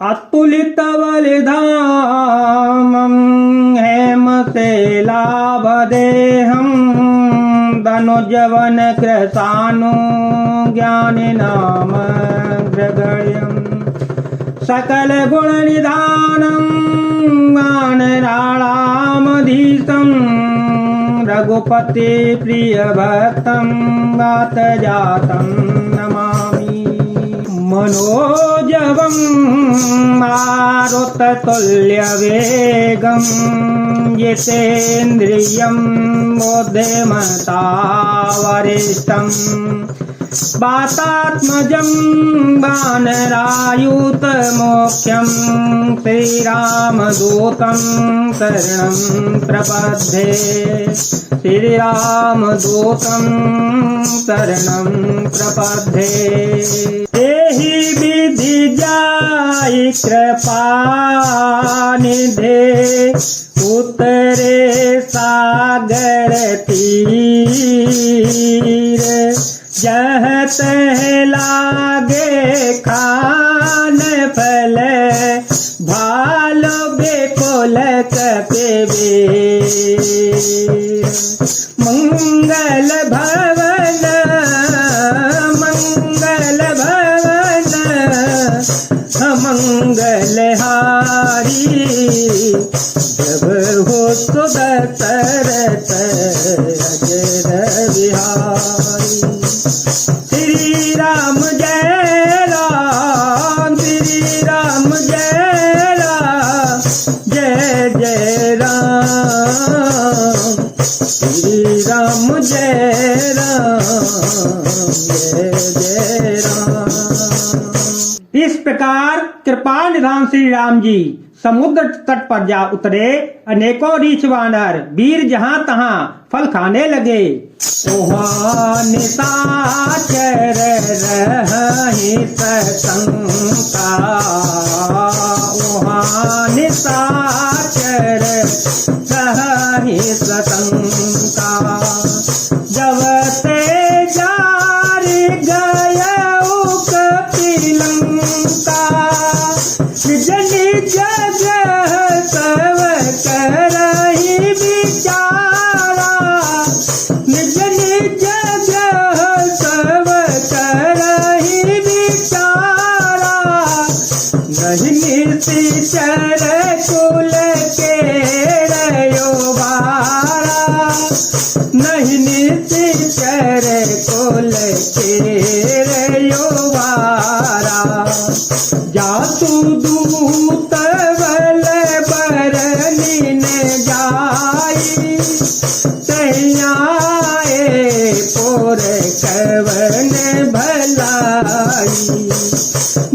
अतुलित बलिधामं हेमशैलाभदेहं धनुजवन कृशानु ज्ञानिनामग्रगण्यं सकल गुण निधानं वानराणामधीशं रघुपति प्रिय भक्तं वातजातं नमामि। मनोजवं मारुततुल्यवेगं जितेन्द्रियं बुद्धिमता वरिष्ठं वातात्मजं वानरायुतमोख्यं श्रीरामदूतं शरणं प्रपद्ये। श्रीरामदूतं शरणं प्रपद्ये। देहि विधि जाई कृपानिधे उतरे सागर तीर जह तह लागे खान फल भालो बेकुल कपिबीर। मंगल भवन मंगलहारी जब हो सुदशरथ अजर बिहारी। श्री राम जय राम, श्री राम जय राम, जय जय राम। श्री राम जय राम, जय जय राम। इस प्रकार कृपा निधान श्री राम जी समुद्र तट पर जा उतरे। अनेकों रीछ वानर वीर जहाँ तहाँ फल खाने लगे। ओहाँ निशाचर रही सशंका, ओहाँ निशाचर रही सशंका। जब ते जारी गया कपिलंका, निज निज जगह सब करहि विचारा, निज निज जगह सब करहि विचारा। नहीं निशाचर कुल के रयो बारा, नहीं निशाचर कुल के रयो बारा। जातु दूत बल बरनी ने जाई, तैयाए पोर कवन भलाई।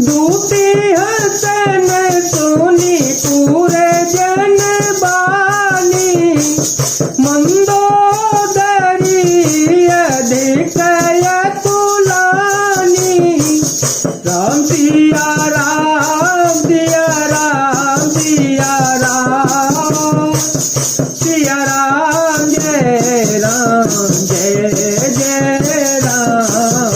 दूती हसन सुनी पूरे जन बानी, मंदोदरी अधिक तुलानी। राम सिया राम, सिया राम, सिया राम, सिया राम जय राम, जय जय राम।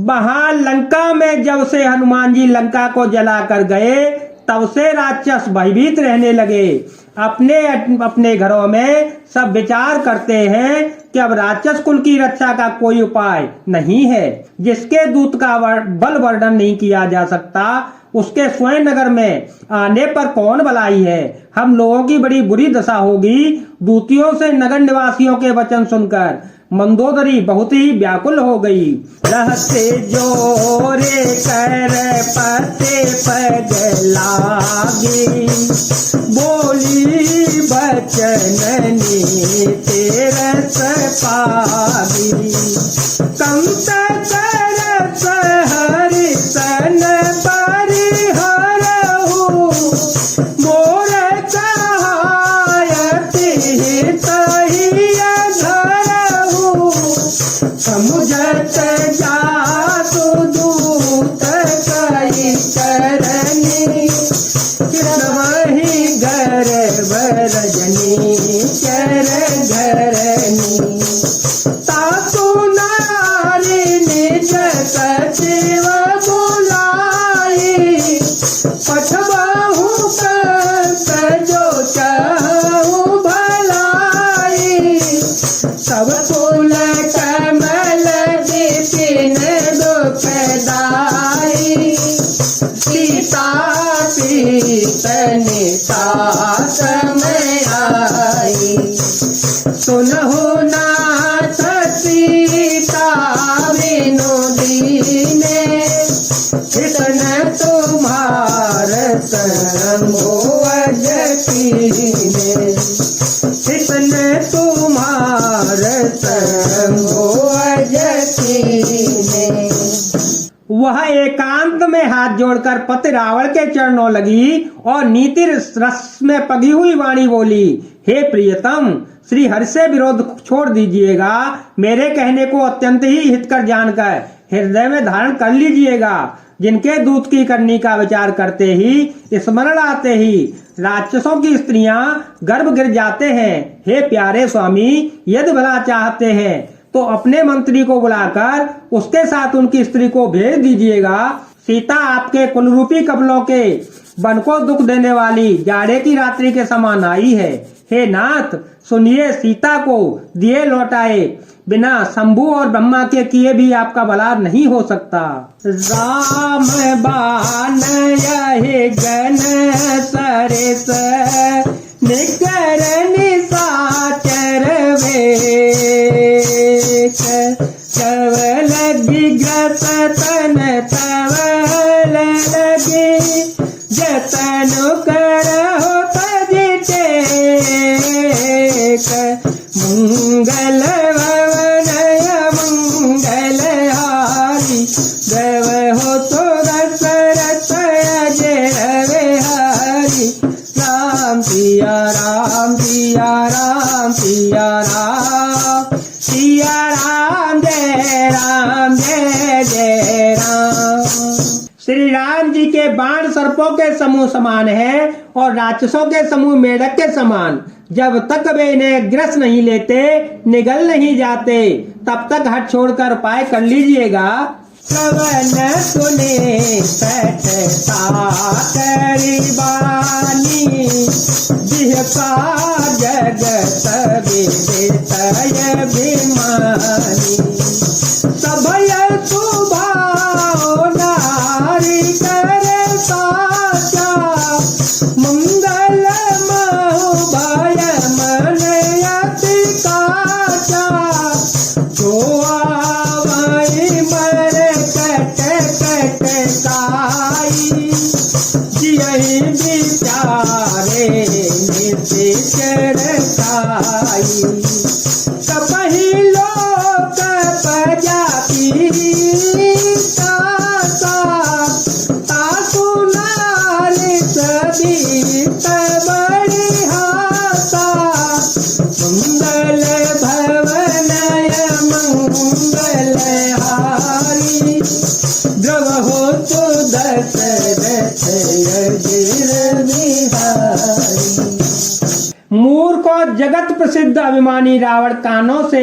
वहाँ लंका में जब से हनुमान जी लंका को जलाकर गए, तब से राक्षस भयभीत रहने लगे। अपने अपने घरों में सब विचार करते हैं कि अब राक्षस कुल की रक्षा का कोई उपाय नहीं है। जिसके दूत का बल वर्णन नहीं किया जा सकता, उसके स्वयं नगर में आने पर कौन भलाई है। हम लोगों की बड़ी बुरी दशा होगी। दूतियों से नगर निवासियों के वचन सुनकर मंदोदरी बहुत ही व्याकुल हो गई। रहते जोरे कर पते पग लागी, बोली बचन तेरस पागी। कंस करस हरि सन परिहरहु, मोर चाहयति तहि अधरहु। समुझत जातु दूत कई करनी, वही घर रजनी चर घरनी। तातु नारी निज सचिव बुलाई, पठवाहू कंस जो चाहूं भलाई, सब फूल कमल विपिन दुखदाई, सीता पीतनि साथ में आई, सुनहु नाथ सीता बिनु दीने, इतने तुम्हार संभोज कीने, इतने तुम्हार संभोज कीने। वह एकांत में हाथ जोड़कर पति रावण के चरणों लगी और नीति रस में पगी हुई वाणी बोली, हे प्रियतम, श्री हरि से विरोध छोड़ दीजिएगा, मेरे कहने को अत्यंत ही हितकर जानकर हृदय में धारण कर लीजिएगा। जिनके दूत की करनी का विचार करते ही, स्मरण आते ही राक्षसों की स्त्रियां गर्भ गिर जाते हैं। हे प्यारे स्वामी, यदि भला चाहते हैं तो अपने मंत्री को बुलाकर उसके साथ उनकी स्त्री को भेज दीजिएगा। सीता आपके कुलरूपी कपलों के वन को दुख देने वाली जाड़े की रात्रि के समान आई है। हे नाथ, सुनिए, सीता को दिए लौटाए बिना शंभु और ब्रह्मा के किए भी आपका भला नहीं हो सकता। राम बाण यही जन सरिस निकर निशाचर वेश, कवल ग्रस तन तवल लगी, जतन करहो तज टेक, मंगल भवनय मंगल हारी, देव हो तो दशरथ अजय विहारी, राम सिया राम सिया राम सिया राम, सिया राम जय जय राम। श्री राम जी के बाण सर्पों के समूह समान है और राक्षसों के समूह मेढक के समान। जब तक वे इन्हें ग्रस नहीं लेते, निगल नहीं जाते, तब तक हट छोड़कर उपाय कर लीजिएगा। श्रवण सुने सठता करी बानी, जिहका जगत विदितय अभिमानी, सभय सुभाव नारी कर साचा, मंगल महु भय मन अति काचा, जो आवै मर कट कट काई, जियहि विचारे निश्चर काई, तपहि लोक प्रजाति तासा, तासु नारी सदीत बड़ी हासा, मंगल भवनय मंगल हारी, द्रव हो तो दशरथ अजर बिहारी। मूर्ख और जगत प्रसिद्ध अभिमानी रावण कानों से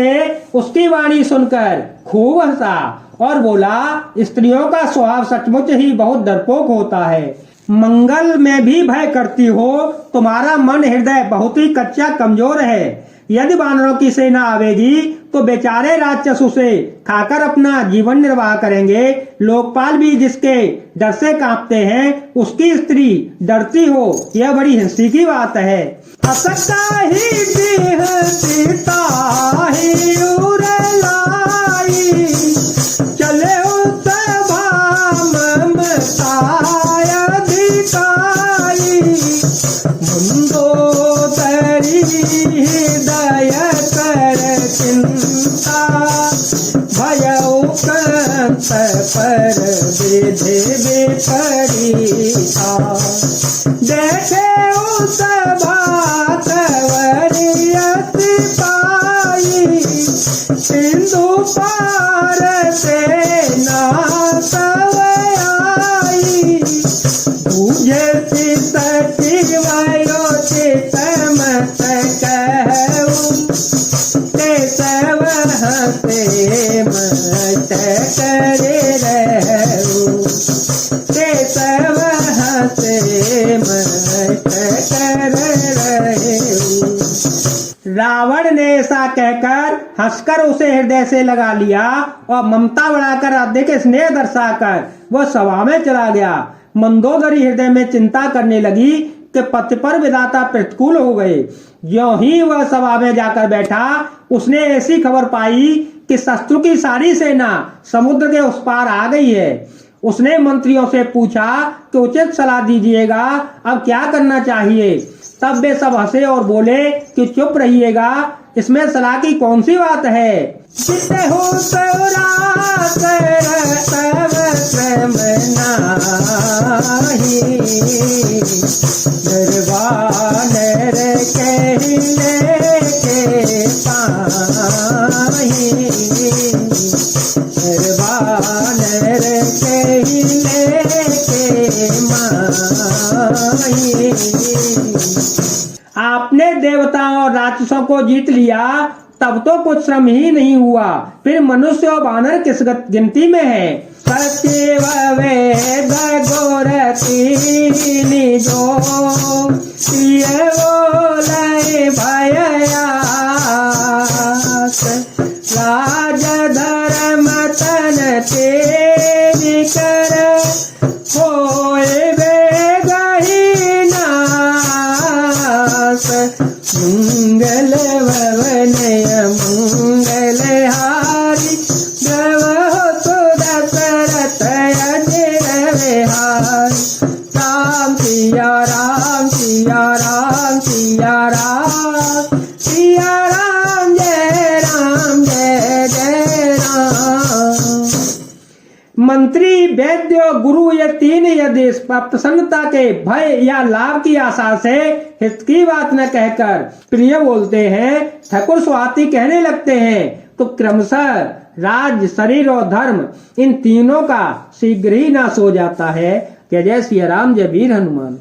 उसकी वाणी सुनकर खूब हंसा और बोला, स्त्रियों का स्वभाव सचमुच ही बहुत डरपोक होता है। मंगल में भी भय करती हो, तुम्हारा मन हृदय बहुत ही कच्चा कमजोर है। यदि वानरों की सेना आवेगी तो बेचारे राक्षस उसे खाकर अपना जीवन निर्वाह करेंगे। लोकपाल भी जिसके डर से कांपते हैं, उसकी स्त्री डरती हो, यह बड़ी हंसी की बात है। असका ही सीता ही उर लाई, चले उस ममताय अधिकाई, मंदोदरी हृदय कर चिंता, भयउ कंस पर विधि विपरीता, देखे उस भात वरियति पाई, सिंधु पार से नाथ आई, पूजे सती वयोचित मत कहूँ, ते सब हंसे मत करे रहूँ, ते सब हंसे रावण ने ऐसा कहकर हंसकर उसे हृदय से लगा लिया और ममता बढ़ाकर अधिक स्नेह दर्शाकर वह सभा में चला गया। मंदोदरी हृदय में चिंता करने लगी कि पति पर विधाता प्रतिकूल हो गए। ज्यों ही वह सभा में जाकर बैठा, उसने ऐसी खबर पाई कि शत्रु की सारी सेना समुद्र के उस पार आ गई है। उसने मंत्रियों से पूछा कि उचित सलाह दीजिएगा, अब क्या करना चाहिए। तब वे सब हंसे और बोले कि चुप रहिएगा, इसमें सलाह की कौन सी बात है। आपने देवताओं और राक्षसों को जीत लिया, तब तो कुछ श्रम ही नहीं हुआ, फिर मनुष्य और वानर किस गिनती में है। सचिव वेद गोरखी जो ये बोले भयास, राज धर्म तन तेरी कर होए बेगही नास। मंगल भवन मंगल हारी द्रव तो दशरथ अजर विहारी। राम सिया राम सिया राम सिया राम सिया राम जय जय राम। मंत्री, वैद्य और गुरु ये तीन यदि प्रसन्नता के भय या लाभ की आशा से हित की बात न कहकर प्रिय बोलते हैं, ठाकुर स्वाति कहने लगते हैं, तो क्रमशः राज, शरीर और धर्म इन तीनों का शीघ्र ही नाश हो जाता है। जय जय श्री राम, जय वीर हनुमान।